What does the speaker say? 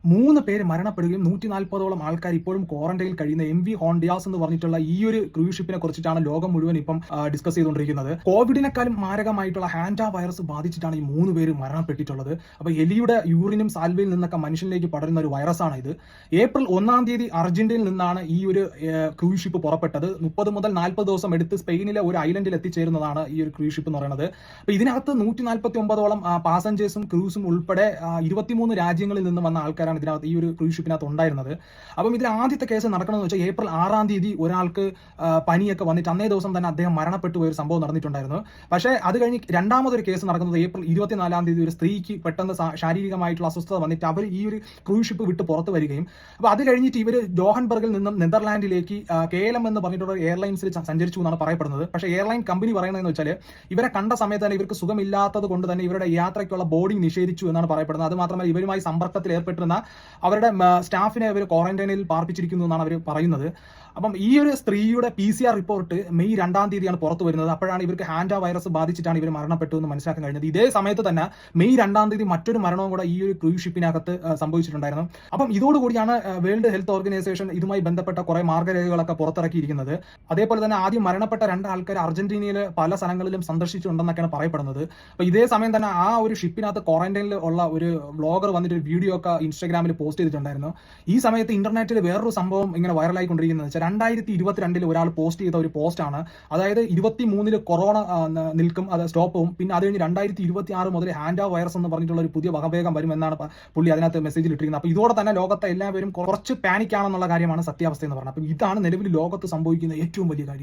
3 പേര് മരണപ്പെടുകയും 140ഓളം ആൾക്കാർ ഇപ്പോഴും ക്വാറന്റൈനിൽ കഴിയുന്ന MV ഹോണ്ടിയാസ് എന്ന് പറഞ്ഞിട്ടുള്ള ഈ ഒരു ക്രൂസ് ഷിപ്പിനെ കുറിച്ചിട്ടാണ് ലോകം മുഴുവൻ ഇപ്പം ഡിസ്കസ് ചെയ്തുകൊണ്ടിരിക്കുന്നത്. കോവിഡിനെക്കാളും മാരകമായിട്ടുള്ള ഹാൻഡ വൈറസ് ബാധിച്ചിട്ടാണ് ഈ 3 പേര് മരണപ്പെട്ടിട്ടുള്ളത്. അപ്പോൾ എലിയുടെ യൂറിനും സാൽവയിൽ നിന്നൊക്കെ മനുഷ്യനിലേക്ക് പടരുന്ന ഒരു വൈറസാണ് ഇത്. ഏപ്രിൽ 1-ാം തീയതി അർജന്റീനയിൽ നിന്നാണ് ഈ ഒരു ക്രൂസ് ഷിപ്പ് പുറപ്പെട്ടത്. 30 മുതൽ 40 ദിവസം എടുത്ത് സ്പെയിനിലെ ഒരു ഐലൻഡിൽ എത്തിച്ചേരുന്നതാണ് ഈ ഒരു ക്രൂസ് ഷിപ്പ് എന്ന് പറയുന്നത്. അപ്പോൾ ഇതിനകത്ത് 149ഓളം പാസഞ്ചേഴ്സും ക്രൂസും ഉൾപ്പെടെ 23 രാജ്യങ്ങളിൽ നിന്ന് വന്ന ആൾക്കാരാണ് ഇതിനകത്ത് ഈ ഒരു ക്രൂസ് ഷിപ്പിനകത്ത് ഉണ്ടായിരുന്നത്. അപ്പം ഇതിൽ ആദ്യത്തെ കേസ് നടക്കണമെന്ന് വെച്ചാൽ ഏപ്രിൽ 6-ാം തീയതി ഒരാൾക്ക് പനിയൊക്കെ വന്നിട്ട് അന്നേ ദിവസം തന്നെ അദ്ദേഹം മരണപ്പെട്ടു പോയൊരു സംഭവം നടന്നിട്ടുണ്ടായിരുന്നു. പക്ഷേ അത് കഴിഞ്ഞ് രണ്ടാമതൊരു കേസ് നടക്കുന്നത് ഏപ്രിൽ 24-ാം തീയതി ഒരു സ്ത്രീക്ക് പെട്ടെന്ന് ശാരീരികമായിട്ടുള്ള അസ്വസ്ഥത വന്നിട്ട് അവർ ഈ ഒരു ക്രൂസ് ഷിപ്പ് വിട്ട് പുറത്ത് വരികയും അപ്പോൾ അത് കഴിഞ്ഞിട്ട് ഇവർ ജോഹൻബർഗിൽ നിന്നും നെതർലാൻഡിലേക്ക് KLM എന്ന് പറഞ്ഞിട്ടുള്ള എയർലൈൻസിൽ സഞ്ചരിച്ചു എന്നാണ് പറയപ്പെടുന്നത്. പക്ഷേ എയർലൈൻ കമ്പനി പറയുന്നതെന്ന് വെച്ചാൽ ഇവരെ കണ്ട സമയത്ത് തന്നെ ഇവർക്ക് സുഖമില്ലാത്തത് കൊണ്ട് തന്നെ ഇവരുടെ യാത്രയ്ക്കുള്ള ബോർഡിംഗ് നിഷേധിച്ചു എന്നാണ് പറയപ്പെടുന്നത്. അത് മാത്രമല്ല ഇവരുമായി സമ്പർക്കത്തിൽ ഏർപ്പെട്ടിരുന്ന അവരുടെ സ്റ്റാഫിനെ അവർ ക്വാറന്റൈനിൽ പാർപ്പിച്ചിരിക്കുന്നു എന്നാണ് അവർ പറയുന്നത്. അപ്പം ഈ ഒരു സ്ത്രീയുടെ PCR റിപ്പോർട്ട് മെയ് 2-ാം തീയതിയാണ് പുറത്തു വരുന്നത്. അപ്പോഴാണ് ഇവർക്ക് ഹാൻഡ വൈറസ് ബാധിച്ചിട്ടാണ് ഇവർ മരണപ്പെട്ടു എന്ന് മനസ്സിലാക്കാൻ കഴിഞ്ഞത്. ഇതേ സമയത്ത് തന്നെ മെയ് 2-ാം തീയതി മറ്റൊരു മരണവും കൂടെ ഈ ഒരു ക്രൂസ് ഷിപ്പിനകത്ത് സംഭവിച്ചിട്ടുണ്ടായിരുന്നു. അപ്പം ഇതോടുകൂടിയാണ് വേൾഡ് ഹെൽത്ത് ഓർഗനൈസേഷൻ ഇതുമായി ബന്ധപ്പെട്ട കുറെ മാർഗ്ഗരേഖകളൊക്കെ പുറത്തിറക്കിയിരിക്കുന്നത്. അതേപോലെ തന്നെ ആദ്യം മരണപ്പെട്ട 2 ആൾക്കാർ അർജന്റീനയിലെ പല സ്ഥലങ്ങളിലും സന്ദർശിച്ചിട്ടുണ്ടെന്നൊക്കെയാണ് പറയപ്പെടുന്നത്. അപ്പോൾ ഇതേ സമയം തന്നെ ആ ഒരു ഷിപ്പിനകത്ത് ക്വാറന്റൈനിൽ ഉള്ള ഒരു വ്ളോഗർ വന്നിട്ട് ഒരു വീഡിയോ ഒക്കെ ഇൻസ്റ്റാഗ്രാമിൽ പോസ്റ്റ് ചെയ്തിട്ടുണ്ടായിരുന്നു. ഈ സമയത്ത് ഇന്റർനെറ്റിൽ വേറൊരു സംഭവം ഇങ്ങനെ വൈറലായിക്കൊണ്ടിരിക്കുന്നത് 2022 ഒരാൾ പോസ്റ്റ് ചെയ്ത ഒരു പോസ്റ്റാണ്. അതായത് 23 കൊറോണ നിൽക്കും, അത് സ്റ്റോപ്പും, പിന്നെ അത് കഴിഞ്ഞ് 2026 മുതൽ ഹാൻഡ വൈറസ് എന്ന് പറഞ്ഞിട്ടുള്ള ഒരു പുതിയ വകഭേദം വരുമെന്നാണ് പുള്ളി അതിനകത്ത് മെസ്സേജിൽ ഇട്ടിരിക്കുന്നത്. അപ്പോൾ ഇതോടെ തന്നെ ലോകത്തെ എല്ലാവരും കുറച്ച് പാനിക് ആണെന്നുള്ള കാര്യമാണ് സത്യാവസ്ഥ എന്ന് പറഞ്ഞത്. അപ്പം ഇതാണ് നിലവിൽ ലോകത്ത് സംഭവിക്കുന്ന ഏറ്റവും വലിയ കാര്യം.